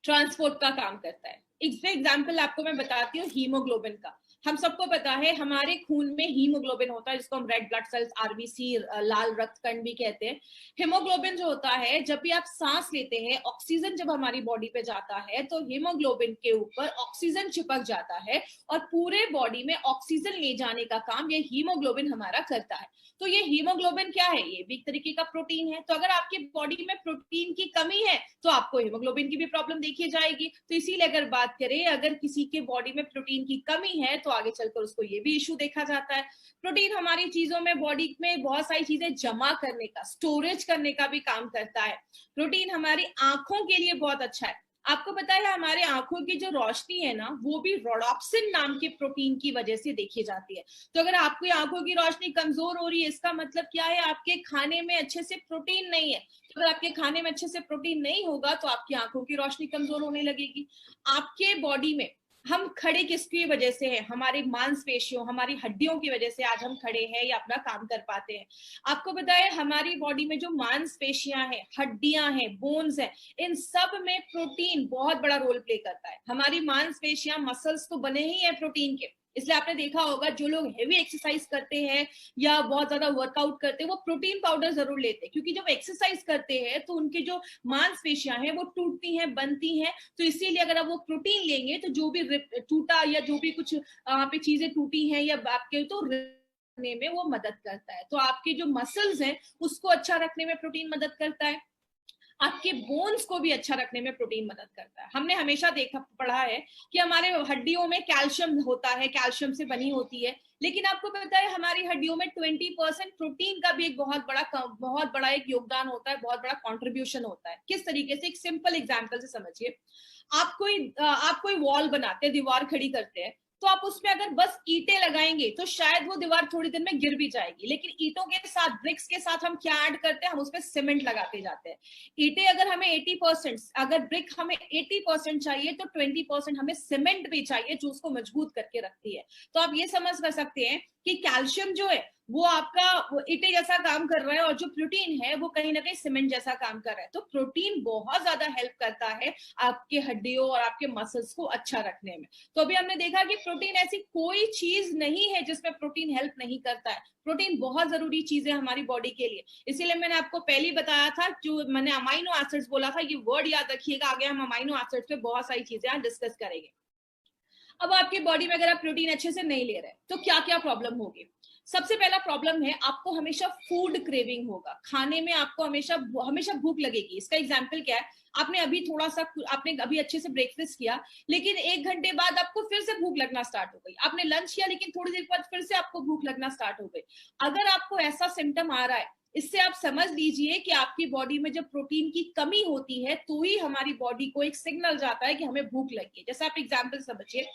ट्रांसपोर्ट का काम करता है। एक एग्जाम्पल आपको मैं बताती हूँ हीमोग्लोबिन का। हम सबको पता है हमारे खून में हीमोग्लोबिन होता है, जिसको हम रेड ब्लड सेल्स, आरबीसी, लाल रक्त कण भी कहते हैं। हीमोग्लोबिन जो होता है, जब भी आप सांस लेते हैं, ऑक्सीजन जब हमारी बॉडी पे जाता है तो हीमोग्लोबिन के ऊपर ऑक्सीजन चिपक जाता है और पूरे बॉडी में ऑक्सीजन ले जाने का काम ये हीमोग्लोबिन हमारा करता है। तो ये हीमोग्लोबिन क्या है, ये भी एक तरीके का प्रोटीन है। तो अगर आपकी बॉडी में प्रोटीन की कमी है तो आपको हीमोग्लोबिन की भी प्रॉब्लम देखी जाएगी। तो इसीलिए अगर बात करें, अगर किसी के बॉडी में प्रोटीन की कमी है तो आगे चलकर उसको ये भी इशू देखा जाता है। प्रोटीन हमारी चीजों में, बॉडी में बहुत सारी चीजें जमा करने का, स्टोरेज करने का भी काम करता है। प्रोटीन हमारी आंखों के लिए बहुत अच्छा है। आपको पता है हमारे आंखों की जो रोशनी है ना, वो भी रोडॉप्सिन नाम के प्रोटीन की वजह से देखी जाती है। तो अगर आपकी आंखों की रोशनी कमजोर हो रही है, इसका मतलब क्या है, आपके खाने में अच्छे से प्रोटीन नहीं है। तो अगर आपके खाने में अच्छे से प्रोटीन नहीं होगा तो आपकी आंखों की रोशनी कमजोर होने लगेगी। आपके बॉडी में हम खड़े किसकी वजह से हैं, हमारी मांसपेशियों, हमारी हड्डियों की वजह से आज हम खड़े हैं या अपना काम कर पाते हैं। आपको पता है हमारी बॉडी में जो मांसपेशियां हैं, हड्डियां हैं, बोन्स हैं, इन सब में प्रोटीन बहुत बड़ा रोल प्ले करता है। हमारी मांसपेशियां, मसल्स तो बने ही हैं प्रोटीन के। इसलिए आपने देखा होगा जो लोग हेवी एक्सरसाइज करते हैं या बहुत ज्यादा वर्कआउट करते हैं, वो प्रोटीन पाउडर जरूर लेते हैं, क्योंकि जब एक्सरसाइज करते हैं तो उनके जो मांसपेशियां हैं वो टूटती हैं, बनती हैं। तो इसीलिए अगर आप वो प्रोटीन लेंगे तो जो भी टूटा या जो भी कुछ वहां पे चीजें टूटी हैं या आपके, तो रखने में वो मदद करता है। तो आपके जो मसल्स हैं उसको अच्छा रखने में प्रोटीन मदद करता है। आपके बोन्स को भी अच्छा रखने में प्रोटीन मदद करता है। हमने हमेशा देखा, पढ़ा है कि हमारे हड्डियों में कैल्शियम होता है, कैल्शियम से बनी होती है, लेकिन आपको पता है हमारी हड्डियों में 20% प्रोटीन का भी एक बहुत बड़ा एक योगदान होता है, बहुत बड़ा कॉन्ट्रीब्यूशन होता है। किस तरीके से, एक सिंपल एग्जाम्पल से समझिए। आप कोई वॉल बनाते हैं, दीवार खड़ी करते हैं, तो आप उसमें अगर बस ईंटें लगाएंगे तो शायद वो दीवार थोड़ी देर में गिर भी जाएगी। लेकिन ईंटों के साथ, ब्रिक्स के साथ हम क्या ऐड करते हैं, हम उसमें सीमेंट लगाते जाते हैं। ईंटें अगर हमें 80%, अगर ब्रिक हमें 80% चाहिए तो 20% हमें सीमेंट भी चाहिए, जो उसको मजबूत करके रखती है। तो आप ये समझ कर सकते हैं कि कैल्शियम जो है वो आपका ईंटे जैसा काम कर रहा है, और जो प्रोटीन है वो कहीं ना कहीं सीमेंट जैसा काम कर रहा है। तो प्रोटीन बहुत ज्यादा हेल्प करता है आपके हड्डियों और आपके मसल्स को अच्छा रखने में। तो अभी हमने देखा कि प्रोटीन ऐसी कोई चीज नहीं है जिसमें प्रोटीन हेल्प नहीं करता है। प्रोटीन बहुत जरूरी चीज है हमारी बॉडी के लिए। इसीलिए मैंने आपको पहले बताया था, जो मैंने अमाइनो एसिड्स बोला था, ये वर्ड याद रखिएगा, आगे हम अमाइनो एसिड्स पे बहुत सारी चीजें आज डिस्कस करेंगे। अब आपकी बॉडी में अगर आप प्रोटीन अच्छे से नहीं ले रहे तो क्या क्या प्रॉब्लम होगी। सबसे पहला प्रॉब्लम है, आपको हमेशा फूड क्रेविंग होगा। खाने में आपको हमेशा हमेशा भूख लगेगी। इसका एग्जांपल क्या है, आपने अभी अच्छे से ब्रेकफास्ट किया, लेकिन 1 घंटे बाद आपको फिर से भूख लगना स्टार्ट हो गई। आपने लंच किया, लेकिन थोड़ी देर बाद फिर से आपको भूख लगना स्टार्ट हो गई। अगर आपको ऐसा सिम्टम आ रहा है, इससे आप समझ लीजिए कि आपकी बॉडी में जब प्रोटीन की कमी होती है तो ही हमारी बॉडी को एक सिग्नल जाता है कि हमें भूख लगी है। जैसे आप एग्जाम्पल समझिए,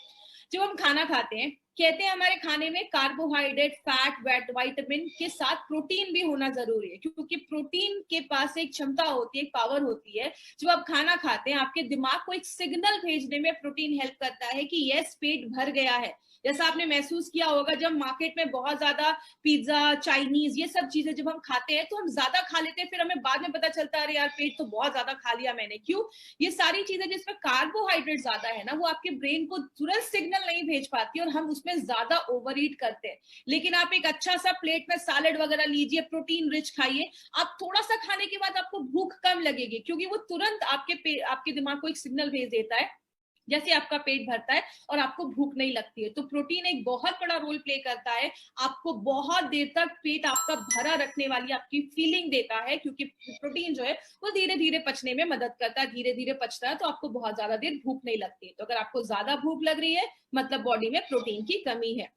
जब हम खाना खाते हैं, कहते हैं हमारे खाने में कार्बोहाइड्रेट, फैट, विटामिन के साथ प्रोटीन भी होना जरूरी है, क्योंकि प्रोटीन के पास एक क्षमता होती है, एक पावर होती है। जब आप खाना खाते हैं, आपके दिमाग को एक सिग्नल भेजने में प्रोटीन हेल्प करता है कि यस, पेट भर गया है। जैसा आपने महसूस किया होगा, जब मार्केट में बहुत ज्यादा पिज्जा, चाइनीज, ये सब चीजें जब हम खाते हैं तो हम ज्यादा खा लेते हैं, फिर हमें बाद में पता चलता है अरे यार, पेट तो बहुत ज्यादा खा लिया मैंने। क्यों? ये सारी चीजें जिसमें कार्बोहाइड्रेट ज्यादा है ना, वो आपके ब्रेन को तुरंत सिग्नल नहीं भेज पाती और हम उसमें ज्यादा ओवर ईट करते हैं। लेकिन आप एक अच्छा सा प्लेट में सैलेड वगैरह लीजिए, प्रोटीन रिच खाइए, आप थोड़ा सा खाने के बाद आपको भूख कम लगेगी, क्योंकि वो तुरंत आपके दिमाग को एक सिग्नल भेज देता है जैसे आपका पेट भरता है और आपको भूख नहीं लगती है। तो प्रोटीन एक बहुत बड़ा रोल प्ले करता है, आपको बहुत देर तक पेट आपका भरा रखने वाली आपकी फीलिंग देता है, क्योंकि प्रोटीन जो है वो धीरे धीरे पचने में मदद करता है, धीरे धीरे पचता है, तो आपको बहुत ज्यादा देर भूख नहीं लगती है। तो अगर आपको ज्यादा भूख लग रही है, मतलब बॉडी में प्रोटीन की कमी है।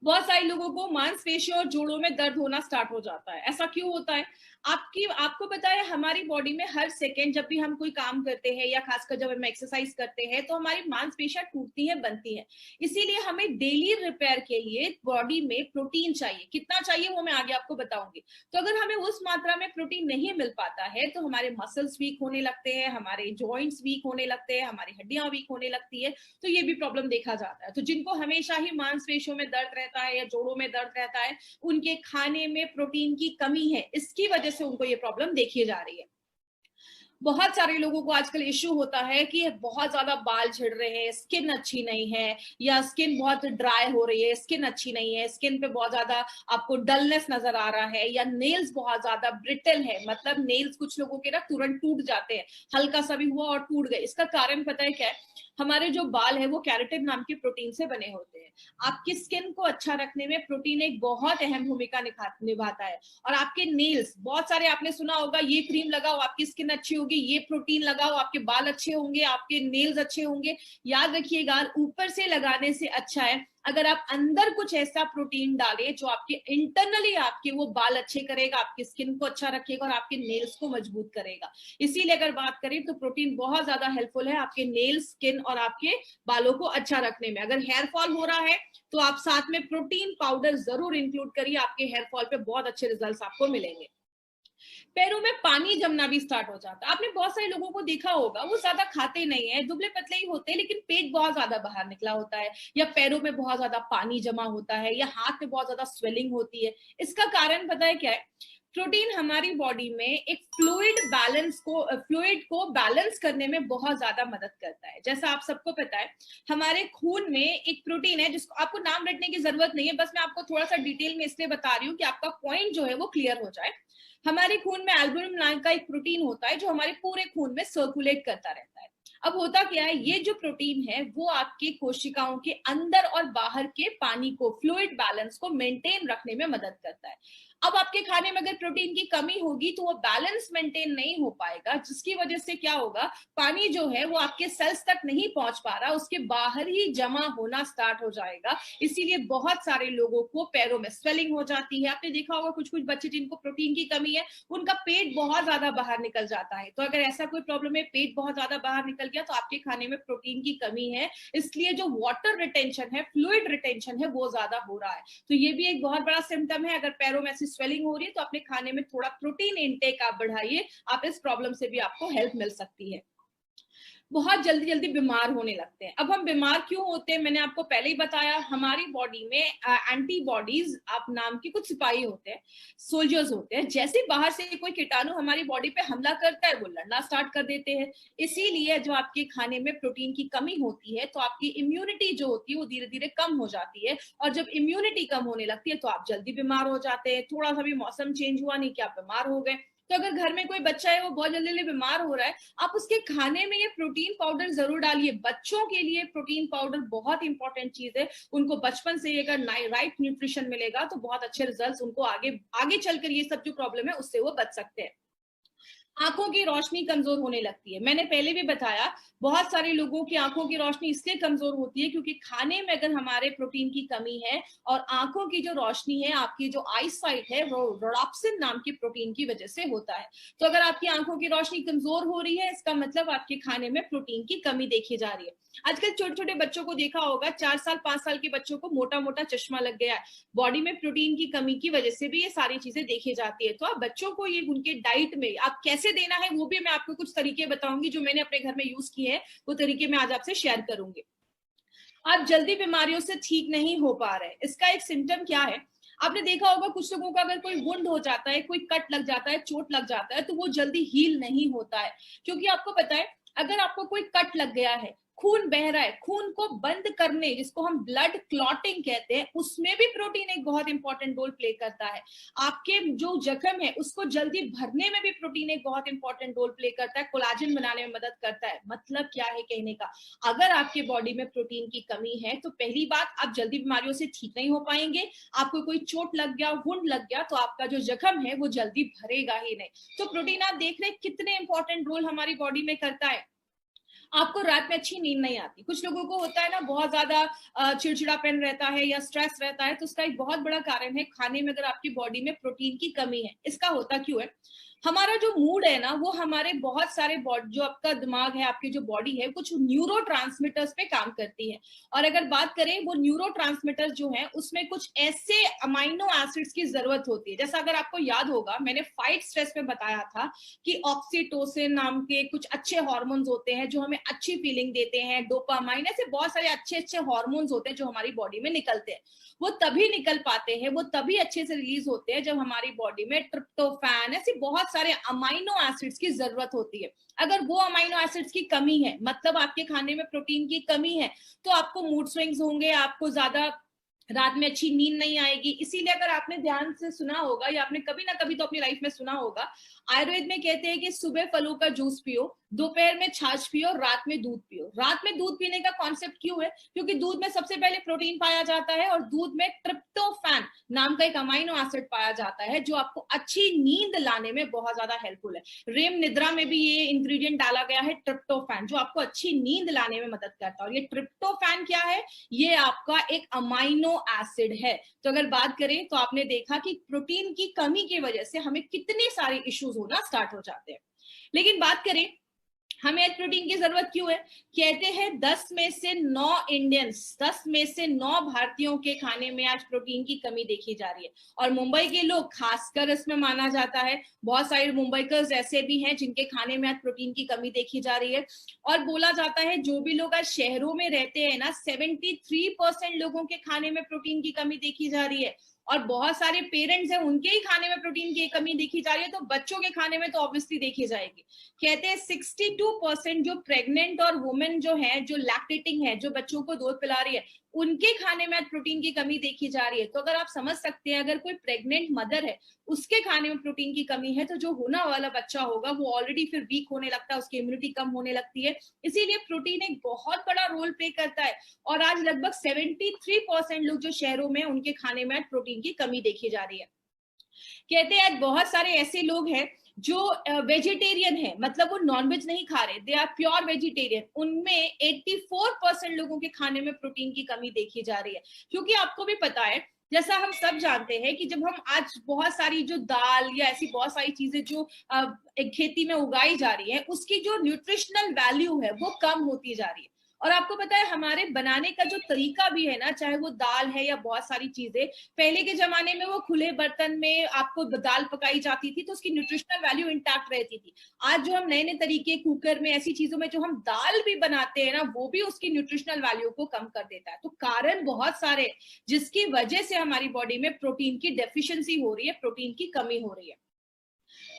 बहुत सारे लोगों को मांसपेशियों और जोड़ों में दर्द होना स्टार्ट हो जाता है। ऐसा क्यों होता है? आपको पता है, हमारी बॉडी में हर सेकेंड जब भी हम कोई काम करते हैं या खासकर जब हम एक्सरसाइज करते हैं तो हमारी मांसपेशियां टूटती हैं, बनती हैं। इसीलिए हमें डेली रिपेयर के लिए बॉडी में प्रोटीन चाहिए। कितना चाहिए वो मैं आगे आपको बताऊंगी। तो अगर हमें उस मात्रा में प्रोटीन नहीं मिल पाता है तो हमारे मसल्स वीक होने लगते हैं, हमारे जॉइंट्स वीक होने लगते हैं, हमारी हड्डियां वीक होने लगती है। तो ये भी प्रॉब्लम देखा जाता है। तो जिनको हमेशा ही मांसपेशियों में दर्द रहता है या जोड़ों में दर्द रहता है, उनके खाने में प्रोटीन की कमी है, इसकी वजह से उनको ये प्रॉब्लम देखी जा रही है। बहुत सारे लोगों को आजकल इश्यू होता है कि बहुत ज्यादा बाल झड़ रहे हैं, स्किन अच्छी नहीं है, या स्किन बहुत ड्राई हो रही है, स्किन अच्छी नहीं है, स्किन पे बहुत ज्यादा आपको डलनेस नजर आ रहा है, या नेल्स बहुत ज्यादा ब्रिटल है, मतलब नेल्स कुछ लोगों के ना तुरंत टूट जाते हैं, हल्का सा भी हुआ और टूट गए। इसका कारण पता है क्या है? हमारे जो बाल है वो कैराटिन नाम के प्रोटीन से बने होते हैं। आपकी स्किन को अच्छा रखने में प्रोटीन एक बहुत अहम भूमिका निभाता है। और आपके नेल्स, बहुत सारे आपने सुना होगा, ये क्रीम लगाओ आपकी स्किन अच्छी होगी, ये प्रोटीन लगाओ आपके बाल अच्छे होंगे, आपके नेल्स अच्छे होंगे। याद रखिएगा, ऊपर से लगाने से अच्छा है अगर आप अंदर कुछ ऐसा प्रोटीन डालें जो आपके इंटरनली आपके वो बाल अच्छे करेगा, आपकी स्किन को अच्छा रखेगा और आपके नेल्स को मजबूत करेगा। इसीलिए अगर बात करें तो प्रोटीन बहुत ज्यादा हेल्पफुल है आपके नेल्स, स्किन और आपके बालों को अच्छा रखने में। अगर हेयर फॉल हो रहा है तो आप साथ में प्रोटीन पाउडर जरूर इंक्लूड करिए, आपके हेयर फॉल पे बहुत अच्छे रिजल्ट्स आपको मिलेंगे। पैरों में पानी जमना भी स्टार्ट हो जाता है। आपने बहुत सारे लोगों को देखा होगा, वो ज्यादा खाते नहीं है, दुबले पतले ही होते हैं, लेकिन पेट बहुत ज्यादा बाहर निकला होता है, या पैरों में बहुत ज्यादा पानी जमा होता है, या हाथ में बहुत ज्यादा स्वेलिंग होती है। इसका कारण पता है क्या है? प्रोटीन हमारी बॉडी में एक फ्लूइड को बैलेंस करने में बहुत ज्यादा मदद करता है। जैसा आप सबको पता है, हमारे खून में एक प्रोटीन है जिसको आपको नाम रटने की जरूरत नहीं है, बस मैं आपको थोड़ा सा डिटेल में इसलिए बता रही हूँ कि आपका पॉइंट जो है वो क्लियर हो जाए। हमारे खून में एल्बुमिन नाम का एक प्रोटीन होता है जो हमारे पूरे खून में सर्कुलेट करता रहता है। अब होता क्या है, ये जो प्रोटीन है वो आपके कोशिकाओं के अंदर और बाहर के पानी को, फ्लूइड बैलेंस को मेंटेन रखने में मदद करता है। अब आपके खाने में अगर प्रोटीन की कमी होगी तो वो बैलेंस मेंटेन नहीं हो पाएगा, जिसकी वजह से क्या होगा, पानी जो है वो आपके सेल्स तक नहीं पहुंच पा रहा, उसके बाहर ही जमा होना स्टार्ट हो जाएगा। इसीलिए बहुत सारे लोगों को पैरों में स्वेलिंग हो जाती है। आपने देखा होगा कुछ कुछ बच्चे जिनको प्रोटीन की कमी है, उनका पेट बहुत ज्यादा बाहर निकल जाता है। तो अगर ऐसा कोई प्रॉब्लम है, पेट बहुत ज्यादा बाहर निकल गया, तो आपके खाने में प्रोटीन की कमी है, इसलिए जो वाटर रिटेंशन है, फ्लूइड रिटेंशन है, वो ज्यादा हो रहा है। तो ये भी एक बहुत बड़ा सिम्टम है। अगर पैरों में स्वेलिंग हो रही है तो अपने खाने में थोड़ा प्रोटीन इनटेक आप बढ़ाइए, आप इस प्रॉब्लम से भी आपको हेल्प मिल सकती है। बहुत जल्दी जल्दी बीमार होने लगते हैं। अब हम बीमार क्यों होते हैं, मैंने आपको पहले ही बताया, हमारी बॉडी में एंटीबॉडीज आप नाम के कुछ सिपाही होते हैं, सोल्जर्स होते हैं। जैसे बाहर से कोई कीटाणु हमारी बॉडी पे हमला करता है, वो लड़ना स्टार्ट कर देते हैं। इसीलिए जो आपके खाने में प्रोटीन की कमी होती है तो आपकी इम्यूनिटी जो होती है वो धीरे धीरे कम हो जाती है, और जब इम्यूनिटी कम होने लगती है तो आप जल्दी बीमार हो जाते हैं। थोड़ा सा भी मौसम चेंज हुआ नहीं कि आप बीमार हो गए। तो अगर घर में कोई बच्चा है वो बहुत जल्दी जल्दी बीमार हो रहा है, आप उसके खाने में ये प्रोटीन पाउडर जरूर डालिए। बच्चों के लिए प्रोटीन पाउडर बहुत इंपॉर्टेंट चीज है। उनको बचपन से अगर राइट न्यूट्रिशन मिलेगा तो बहुत अच्छे रिजल्ट्स उनको आगे आगे चलकर ये सब जो प्रॉब्लम है उससे वो बच सकते हैं। आंखों की रोशनी कमजोर होने लगती है। मैंने पहले भी बताया, बहुत सारे लोगों की आंखों की रोशनी इसलिए कमजोर होती है क्योंकि खाने में अगर हमारे प्रोटीन की कमी है, और आंखों की जो रोशनी है, आपकी जो आई साइट है, वो रोडाप्सिन नाम की प्रोटीन की वजह से होता है। तो अगर आपकी आंखों की रोशनी कमजोर हो रही है, इसका मतलब आपके खाने में प्रोटीन की कमी देखी जा रही है। आजकल छोटे छोटे बच्चों को देखा होगा, 4 साल 5 साल के बच्चों को मोटा मोटा चश्मा लग गया है। बॉडी में प्रोटीन की कमी की वजह से भी ये सारी चीजें देखी जाती है। तो आप बच्चों को ये उनके डाइट में आप कैसे देना है, वो भी मैं आपको कुछ तरीके बताऊंगी जो मैंने अपने घर में यूज किए हैं, वो तरीके मैं आज आपसे शेयर करूंगी। आप जल्दी बीमारियों से ठीक नहीं हो पा रहे, इसका एक सिम्टम क्या है? आपने देखा होगा कुछ लोगों का अगर कोई वुंड हो जाता है, कोई कट लग जाता है, चोट लग जाता है, तो वो जल्दी हील नहीं होता है। क्योंकि आपको पता है, अगर आपको कोई कट लग गया है, खून बह रहा है, खून को बंद करने, जिसको हम ब्लड क्लॉटिंग कहते हैं, उसमें भी प्रोटीन एक बहुत इंपॉर्टेंट रोल प्ले करता है। आपके जो जख्म है उसको जल्दी भरने में भी प्रोटीन एक बहुत इंपॉर्टेंट रोल प्ले करता है, कोलाजन बनाने में मदद करता है। मतलब क्या है कहने का, अगर आपके बॉडी में प्रोटीन की कमी है तो पहली बात, आप जल्दी बीमारियों से ठीक नहीं हो पाएंगे। आपको कोई चोट लग गया, वुंड लग गया, तो आपका जो जख्म है वो जल्दी भरेगा ही नहीं। तो प्रोटीन आप देख रहे हैं कितने इंपॉर्टेंट रोल हमारी बॉडी में करता है। आपको रात में अच्छी नींद नहीं आती, कुछ लोगों को होता है ना, बहुत ज्यादा चिड़चिड़ापन रहता है या स्ट्रेस रहता है, तो उसका एक बहुत बड़ा कारण है खाने में अगर आपकी बॉडी में प्रोटीन की कमी है। इसका होता क्यों है? हमारा जो मूड है ना, वो हमारे बहुत सारे जो आपका दिमाग है, आपकी जो बॉडी है, कुछ न्यूरो पे काम करती है। और अगर बात करें, वो न्यूरो जो है, उसमें कुछ ऐसे अमाइनो एसिड्स की जरूरत होती है। जैसा अगर आपको याद होगा, मैंने फाइट स्ट्रेस में बताया था कि ऑक्सीटोसिन नाम के कुछ अच्छे हार्मोन्स होते हैं जो हमें अच्छी फीलिंग देते हैं, डोपामाइन, ऐसे बहुत सारे अच्छे अच्छे हार्मोन्स होते हैं जो हमारी बॉडी में निकलते हैं। वो तभी निकल पाते हैं, वो तभी अच्छे से रिलीज होते हैं जब हमारी बॉडी में ट्रिप्टोफैन, ऐसे बहुत सारे अमाइनो एसिड्स की जरूरत होती है। अगर वो अमाइनो एसिड्स की कमी है, मतलब आपके खाने में प्रोटीन की कमी है, तो आपको मूड स्विंग्स होंगे, आपको ज्यादा रात में अच्छी नींद नहीं आएगी। इसीलिए अगर आपने ध्यान से सुना होगा, या आपने कभी ना कभी तो अपनी लाइफ में सुना होगा, आयुर्वेद में कहते हैं कि सुबह फलों का जूस पियो, दोपहर में छाछ पियो, रात में दूध पियो। रात में दूध पीने का कॉन्सेप्ट क्यों है? क्योंकि दूध में सबसे पहले प्रोटीन पाया जाता है, और दूध में ट्रिप्टोफैन नाम का एक अमाइनो एसिड पाया जाता है जो आपको अच्छी नींद लाने में बहुत ज्यादा हेल्पफुल है। रेम निद्रा में भी ये इंग्रेडिएंट डाला गया है, ट्रिप्टोफैन, जो आपको अच्छी नींद लाने में मदद करता है। और ये ट्रिप्टोफैन क्या है? ये आपका एक अमाइनो एसिड है। तो अगर बात करें, तो आपने देखा कि प्रोटीन की कमी की वजह से हमें कितने सारे इश्यूज होना स्टार्ट हो जाते हैं। लेकिन बात करें, हमें आज प्रोटीन की जरूरत क्यों है? कहते हैं 10 में से 9 इंडियंस, 10 में से 9 भारतीयों के खाने में आज प्रोटीन की कमी देखी जा रही है। और मुंबई के लोग खासकर इसमें माना जाता है। बहुत सारे मुंबईकर्स ऐसे भी हैं जिनके खाने में आज प्रोटीन की कमी देखी जा रही है। और बोला जाता है, जो भी लोग आज शहरों में रहते हैं ना, 73% लोगों के खाने में प्रोटीन की कमी देखी जा रही है। और बहुत सारे पेरेंट्स हैं, उनके ही खाने में प्रोटीन की कमी देखी जा रही है, तो बच्चों के खाने में तो ऑब्वियसली देखी जाएगी। कहते हैं 62% जो प्रेग्नेंट और वुमेन जो है, जो लैक्टेटिंग है, जो बच्चों को दूध पिला रही है, उनके खाने में प्रोटीन की कमी देखी जा रही है। तो अगर आप समझ सकते हैं, अगर कोई प्रेग्नेंट मदर है, उसके खाने में प्रोटीन की कमी है, तो जो होना वाला बच्चा होगा वो ऑलरेडी फिर वीक होने लगता है, उसकी इम्यूनिटी कम होने लगती है। इसीलिए प्रोटीन एक बहुत बड़ा रोल प्ले करता है। और आज लगभग 73% लोग जो शहरों में, उनके खाने में प्रोटीन की कमी देखी जा रही है। कहते हैं आज बहुत सारे ऐसे लोग हैं जो वेजिटेरियन है, मतलब वो नॉनवेज नहीं खा रहे, दे आर प्योर वेजिटेरियन। उनमें 84% लोगों के खाने में प्रोटीन की कमी देखी जा रही है। क्योंकि आपको भी पता है, जैसा हम सब जानते हैं कि जब हम आज बहुत सारी जो दाल या ऐसी बहुत सारी चीजें जो एक खेती में उगाई जा रही है, उसकी जो न्यूट्रिशनल वैल्यू है वो कम होती जा रही है। और आपको पता है, हमारे बनाने का जो तरीका भी है ना, चाहे वो दाल है या बहुत सारी चीजें, पहले के जमाने में वो खुले बर्तन में आपको दाल पकाई जाती थी, तो उसकी न्यूट्रिशनल वैल्यू इंटैक्ट रहती थी। आज जो हम नए नए तरीके, कुकर में, ऐसी चीजों में जो हम दाल भी बनाते हैं ना, वो भी उसकी न्यूट्रिशनल वैल्यू को कम कर देता है। तो कारण बहुत सारे, जिसकी वजह से हमारी बॉडी में प्रोटीन की डेफिशिएंसी हो रही है, प्रोटीन की कमी हो रही है।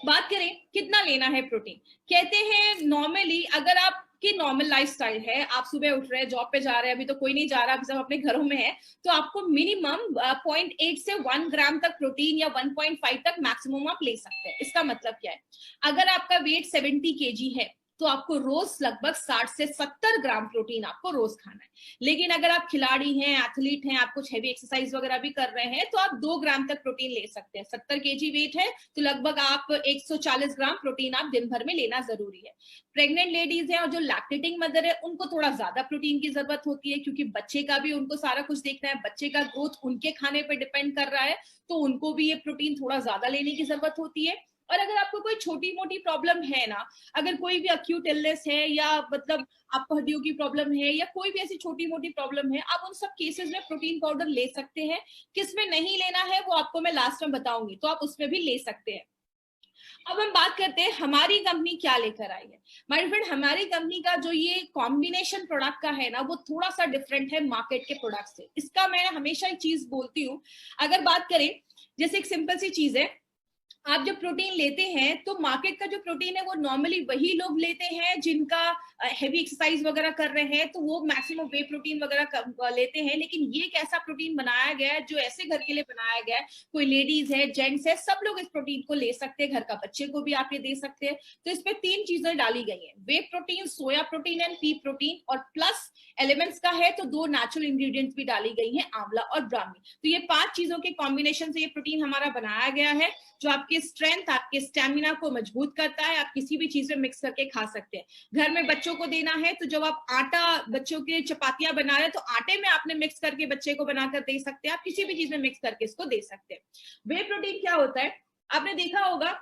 बात करें कितना लेना है प्रोटीन, कहते हैं नॉर्मली, अगर आप की नॉर्मल लाइफस्टाइल है, आप सुबह उठ रहे हैं, जॉब पे जा रहे हैं, अभी तो कोई नहीं जा रहा, अभी सब अपने घरों में है, तो आपको मिनिमम 0.8 से 1 ग्राम तक प्रोटीन, या 1.5 तक मैक्सिमम आप ले सकते हैं। इसका मतलब क्या है? अगर आपका वेट 70 kg है, तो आपको रोज लगभग 60 से 70 ग्राम प्रोटीन आपको रोज खाना है। लेकिन अगर आप खिलाड़ी हैं, एथलीट हैं, आप कुछ हैवी एक्सरसाइज वगैरह भी कर रहे हैं, तो आप 2 ग्राम तक प्रोटीन ले सकते हैं। 70 केजी वेट है तो लगभग आप 140 ग्राम प्रोटीन आप दिन भर में लेना जरूरी है। प्रेग्नेंट लेडीज है और जो लैक्टेटिंग मदर है, उनको थोड़ा ज्यादा प्रोटीन की जरूरत होती है, क्योंकि बच्चे का भी उनको सारा कुछ देखना है, बच्चे का ग्रोथ उनके खाने पर डिपेंड कर रहा है, तो उनको भी ये प्रोटीन थोड़ा ज्यादा लेने की जरूरत होती है। और अगर आपको कोई छोटी मोटी प्रॉब्लम है ना, अगर कोई भी अक्यूट इलनेस है, या मतलब आपको हड्डियों की प्रॉब्लम है, या कोई भी ऐसी छोटी मोटी प्रॉब्लम है, आप उन सब केसेस में प्रोटीन पाउडर ले सकते हैं। किसमें नहीं लेना है वो आपको मैं लास्ट में बताऊंगी, तो आप उसमें भी ले सकते हैं। अब हम बात करते हैं हमारी कंपनी क्या लेकर आई है। माय फ्रेंड, हमारी कंपनी का जो ये कॉम्बिनेशन प्रोडक्ट का है ना, वो थोड़ा सा डिफरेंट है मार्केट के प्रोडक्ट से। इसका मैं हमेशा एक चीज बोलती हूँ, अगर बात करें, जैसे एक सिंपल सी चीज है, आप जब प्रोटीन लेते हैं तो मार्केट का जो प्रोटीन है वो नॉर्मली वही लोग लेते हैं जिनका हेवी एक्सरसाइज वगैरह कर रहे हैं, तो वो मैक्सिमम वे प्रोटीन वगैरह लेते हैं। लेकिन ये एक ऐसा प्रोटीन बनाया गया है जो ऐसे घर के लिए बनाया गया है, कोई लेडीज है, जेंट्स है, सब लोग इस प्रोटीन को ले सकते हैं, घर का बच्चे को भी आप ये दे सकते हैं। तो इसमें 3 चीजें डाली गई हैं, whey protein, soya protein and pea protein, और प्लस एलिमेंट्स का है तो 2 नेचुरल इंग्रेडिएंट्स भी डाली गई हैं, आंवला और ब्राह्मी। तो ये 5 चीजों के कॉम्बिनेशन से ये प्रोटीन हमारा बनाया गया है, जो आपके स्ट्रेंथ, आपके स्टेमिना को मजबूत करता है। आप किसी भी चीज में मिक्स करके खा सकते हैं। घर में बच्चों को देना है तो जब आप आटा, बच्चों के चपातियां बना रहे हैं, तो आटे में आपने मिक्स करके बच्चे को बनाकर दे सकते हैं। आप किसी भी चीज में मिक्स करके इसको दे सकते हैं। वे प्रोटीन क्या होता है, आपने देखा होगा,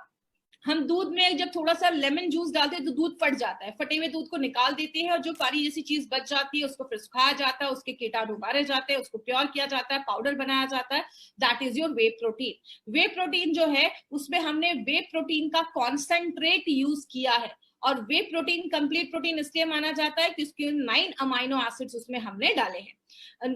हम दूध में जब थोड़ा सा लेमन जूस डालते हैं तो दूध फट जाता है, फटे हुए दूध को निकाल देते हैं, और जो पानी जैसी चीज बच जाती है उसको फिर सुखाया जाता है, उसके कीटाणु मारे जाते हैं, उसको प्योर किया जाता है, पाउडर बनाया जाता है। That is your way protein. Way protein जो है उसमें हमने वे प्रोटीन का कॉन्सेंट्रेट यूज किया है, और वे प्रोटीन कंप्लीट प्रोटीन इसलिए माना जाता है कि उसके 9 अमाइनो एसिड्स उसमें हमने डाले हैं,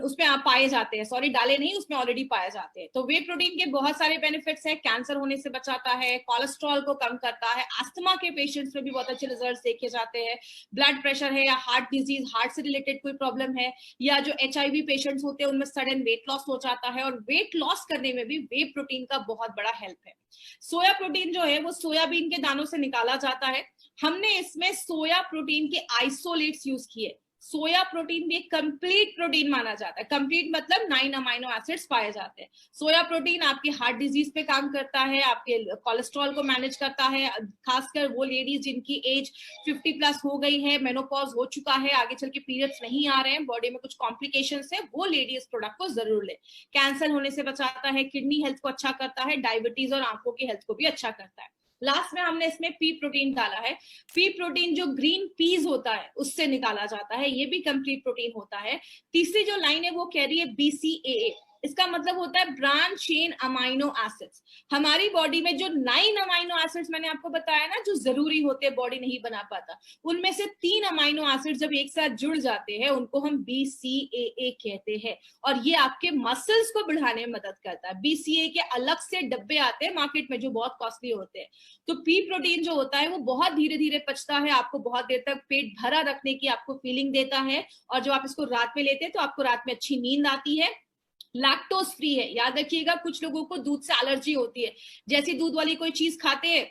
उसमें आप पाए जाते हैं, सॉरी डाले नहीं, उसमें ऑलरेडी पाए जाते हैं। तो वे प्रोटीन के बहुत सारे बेनिफिट्स हैं, कैंसर होने से बचाता है, कोलेस्ट्रॉल को कम करता है, अस्थमा के पेशेंट्स में भी बहुत अच्छे रिजल्ट देखे जाते हैं, ब्लड प्रेशर है या हार्ट डिजीज, हार्ट से रिलेटेड कोई प्रॉब्लम है, या जो HIV पेशेंट्स होते हैं उनमें सडन वेट लॉस हो जाता है, और वेट लॉस करने में भी वे प्रोटीन का बहुत बड़ा हेल्प है। सोया प्रोटीन जो है वो सोयाबीन के दानों से निकाला जाता है। हमने इसमें सोया प्रोटीन के आइसोलेट्स यूज किए। सोया प्रोटीन भी एक कंप्लीट प्रोटीन माना जाता है, कंप्लीट मतलब 9 अमाइनो एसिड्स पाए जाते हैं। सोया प्रोटीन आपके हार्ट डिजीज पे काम करता है, आपके कोलेस्ट्रॉल को मैनेज करता है, खासकर वो लेडीज जिनकी एज 50 प्लस हो गई है, मेनोपॉज हो चुका है, आगे चल के पीरियड्स नहीं आ रहे हैं, बॉडी में कुछ कॉम्प्लिकेशंस है, वो लेडी इस प्रोडक्ट को जरूर ले। कैंसर होने से बचाता है, किडनी हेल्थ को अच्छा करता है, डायबिटीज और आंखों की हेल्थ को भी अच्छा करता है। लास्ट में हमने इसमें पी प्रोटीन डाला है। पी प्रोटीन जो ग्रीन पीज होता है उससे निकाला जाता है, ये भी कंप्लीट प्रोटीन होता है। तीसरी जो लाइन है वो कह रही है BCAA, इसका मतलब होता है ब्रांच चेन अमाइनो एसिड्स। हमारी बॉडी में जो 9 अमाइनो एसिड्स मैंने आपको बताया ना, जो जरूरी होते हैं, बॉडी नहीं बना पाता, उनमें से 3 अमाइनो एसिड जब एक साथ जुड़ जाते हैं उनको हम BCAA कहते हैं, और ये आपके मसल्स को बढ़ाने में मदद करता है। BCAA के अलग से डब्बे आते हैं मार्केट में जो बहुत कॉस्टली होते हैं। तो पी प्रोटीन जो होता है वो बहुत धीरे धीरे पचता है, आपको बहुत देर तक पेट भरा रखने की आपको फीलिंग देता है, और जब आप इसको रात में लेते हैं तो आपको रात में अच्छी नींद आती है। लैक्टोज फ्री है, याद रखिएगा, कुछ लोगों को दूध से एलर्जी होती है, जैसी दूध वाली कोई चीज खाते हैं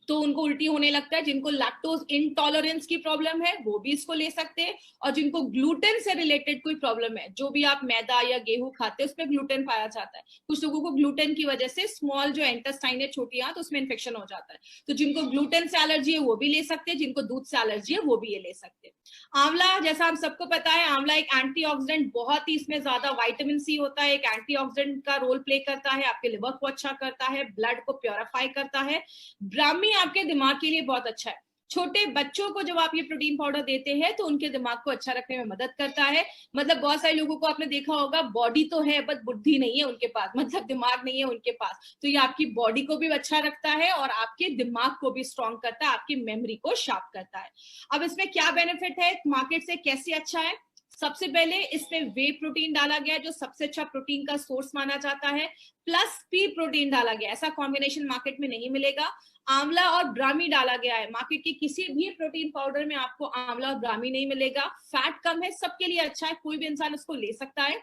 तो उनको उल्टी होने लगता है। जिनको लैक्टोज इंटॉलरेंस की प्रॉब्लम है वो भी इसको ले सकते हैं, और जिनको ग्लूटेन से रिलेटेड कोई प्रॉब्लम है, जो भी आप मैदा या गेहूं खाते हैं उसमें ग्लूटेन पाया जाता है, कुछ लोगों को ग्लूटेन की वजह से स्मॉल जो इंटेस्टाइन है, छोटी आंत, उसमें इन्फेक्शन हो जाता है, तो जिनको ग्लूटेन से एलर्जी है वो भी ले सकते हैं, जिनको दूध से एलर्जी है वो भी ये ले सकते हैं। आंवला, जैसा हम सबको पता है, आंवला एक एंटीऑक्सीडेंट, बहुत ही इसमें ज्यादा विटामिन सी होता है, एक एंटीऑक्सीडेंट का रोल प्ले करता है, आपके लिवर को अच्छा करता है, ब्लड को प्योरीफाई करता है। ब्राह्मी आपके दिमाग के लिए बहुत अच्छा है। छोटे बच्चों को जब आप ये प्रोटीन पाउडर देते हैं तो उनके दिमाग को अच्छा रखने में मदद करता है। मतलब बहुत सारे लोगों को आपने देखा होगा, बॉडी तो है बट बुद्धि नहीं है उनके पास, मतलब दिमाग नहीं है उनके पास, तो ये आपकी बॉडी को भी अच्छा रखता है और आपके दिमाग को भी स्ट्रॉन्ग करता है, आपकी मेमोरी को शार्प करता है। अब इसमें क्या बेनिफिट है, मार्केट से कैसे अच्छा है? सबसे पहले इसमें वे प्रोटीन डाला गया जो सबसे अच्छा प्रोटीन का सोर्स माना जाता है, प्लस पी प्रोटीन डाला गया, ऐसा कॉम्बिनेशन मार्केट में नहीं मिलेगा। आंवला और ब्राह्मी डाला गया है, मार्केट के किसी भी प्रोटीन पाउडर में आपको आंवला और ब्राह्मी नहीं मिलेगा। फैट कम है, सबके लिए अच्छा है, कोई भी इंसान इसको ले सकता है।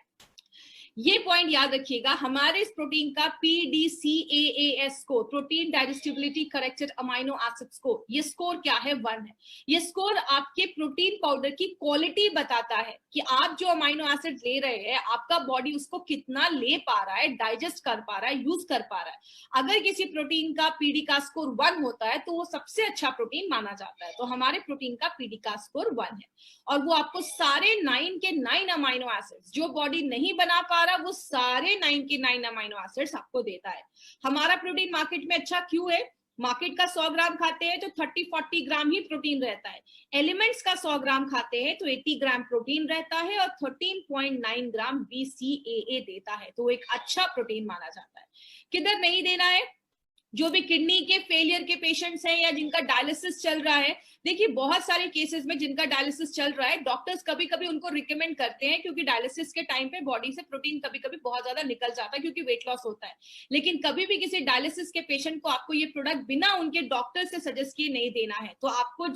ये पॉइंट याद रखिएगा, हमारे इस प्रोटीन का PDCAAS score, protein digestibility corrected amino acid score, ये स्कोर क्या है? 1 है। ये स्कोर आपके प्रोटीन पाउडर की क्वालिटी बताता है कि आप जो अमाइनो एसिड ले रहे हैं, आपका बॉडी उसको कितना ले पा रहा है, डाइजेस्ट कर पा रहा है, यूज कर पा रहा है। अगर किसी प्रोटीन का पीडी का स्कोर 1 होता है तो वो सबसे अच्छा प्रोटीन माना जाता है। तो हमारे प्रोटीन का पीडी का स्कोर 1 है, और वो आपको सारे 9 के 9 अमाइनो एसिड्स जो बॉडी नहीं बना पा रहा, वो सारे 9 के 9 अमाइनो एसिड्स आपको देता है। हमारा प्रोटीन मार्केट में अच्छा क्यों है? मार्केट का 100 ग्राम खाते हैं तो 30-40 ग्राम ही प्रोटीन रहता है। एलिमेंट्स का 100 ग्राम खाते हैं तो 80 ग्राम प्रोटीन रहता है और 13.9 ग्राम BCAA देता है। तो एक अच्छा प्रोटीन माना जाता है। किधर नहीं देना है? जो भी किडनी के फेलियर के पेशेंट्स हैं या जिनका डायलिसिस चल रहा है, देखिए बहुत सारे केसेस में जिनका डायलिसिस चल रहा है, डॉक्टर्स कभी कभी उनको रिकमेंड करते हैं, क्योंकि डायलिसिस के टाइम पे बॉडी से प्रोटीन कभी कभी बहुत ज्यादा निकल जाता है क्योंकि वेट लॉस होता है। लेकिन कभी भी किसी डायलिसिस के पेशेंट को आपको ये प्रोडक्ट बिना उनके डॉक्टर से सजेस्ट किए नहीं देना है। तो आपको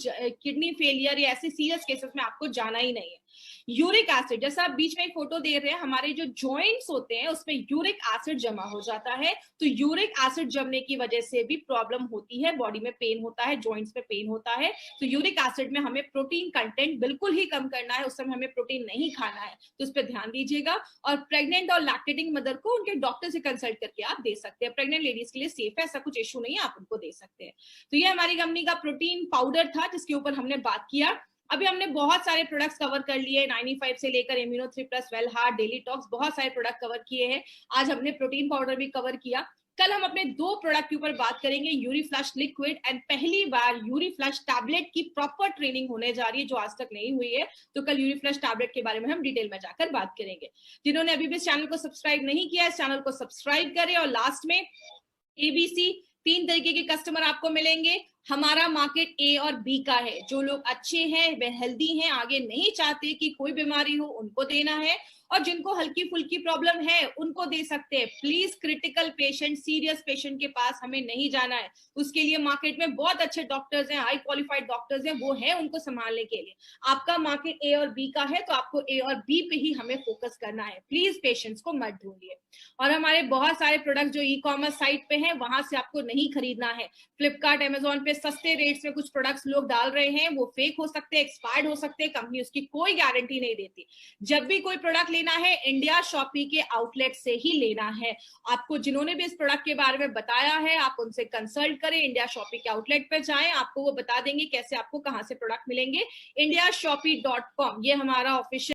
किडनी फेलियर या ऐसे सीरियस केसेस में आपको जाना ही नहीं है। यूरिक एसिड, जैसा आप बीच में फोटो दे रहे हैं, हमारे जो जॉइंट्स होते हैं उसमें यूरिक एसिड जमा हो जाता है। तो यूरिक एसिड जमने की वजह से भी प्रॉब्लम होती है, बॉडी में पेन होता है, जॉइंट्स में पेन होता है। तो यूरिक एसिड में हमें प्रोटीन कंटेंट बिल्कुल ही कम करना है, उस समय हमें प्रोटीन नहीं खाना है, तो उस पर ध्यान दीजिएगा। और प्रेग्नेंट और लैक्टेटिंग मदर को उनके डॉक्टर से कंसल्ट करके आप दे सकते हैं। प्रेग्नेंट लेडीज के लिए सेफ है, ऐसा कुछ इश्यू नहीं है, आप उनको दे सकते हैं। तो ये हमारी कंपनी का प्रोटीन पाउडर था जिसके ऊपर हमने बात किया। अभी हमने बहुत सारे प्रोडक्ट्स कवर कर लिए, 95 से लेकर immuno 3+, well heart, daily talks, बहुत सारे प्रोडक्ट कवर किए हैं। आज हमने प्रोटीन पाउडर भी कवर किया। कल हम अपने 2 प्रोडक्ट के ऊपर बात करेंगे, यूरीफ्लश लिक्विड एंड पहली बार यूरीफ्लश टैबलेट की प्रॉपर ट्रेनिंग होने जा रही है जो आज तक नहीं हुई है। तो कल यूरीफ्लश टैबलेट के बारे में हम डिटेल में जाकर बात करेंगे। जिन्होंने अभी भी इस चैनल को सब्सक्राइब नहीं किया, इस चैनल को सब्सक्राइब करें। और लास्ट में ABC, 3 तरीके के कस्टमर आपको मिलेंगे। हमारा मार्केट A और B का है। जो लोग अच्छे हैं, वे हेल्दी हैं, आगे नहीं चाहते कि कोई बीमारी हो, उनको देना है। और जिनको हल्की फुल्की प्रॉब्लम है उनको दे सकते हैं। Please critical patient, serious patient के पास हमें नहीं जाना है। उसके लिए मार्केट में बहुत अच्छे डॉक्टर्स हैं, हाई क्वालिफाइड डॉक्टर्स हैं, वो है उनको संभालने के लिए। आपका मार्केट A और B का है तो आपको A और B पे ही हमें फोकस करना है। प्लीज पेशेंट्स को मत ढूंढिए। और हमारे बहुत सारे प्रोडक्ट जो ई-कॉमर्स साइट पे हैं, वहां से आपको नहीं खरीदना है। फ्लिपकार्ट, अमेजोन पे सस्ते रेट्स में कुछ प्रोडक्ट्स लोग डाल रहे हैं, वो फेक हो सकते हैं, एक्सपायर्ड हो सकते हैं, कंपनी उसकी कोई गारंटी नहीं देती। जब भी कोई प्रोडक्ट लेना है, इंडिया शॉपी के आउटलेट से ही लेना है। आपको जिन्होंने भी इस प्रोडक्ट के बारे में बताया है, आप उनसे कंसल्ट करें, इंडिया शॉपी के आउटलेट पे जाएं, आपको वो बता देंगे कैसे आपको कहां से प्रोडक्ट मिलेंगे। indiashopee.com ये हमारा ऑफिशियल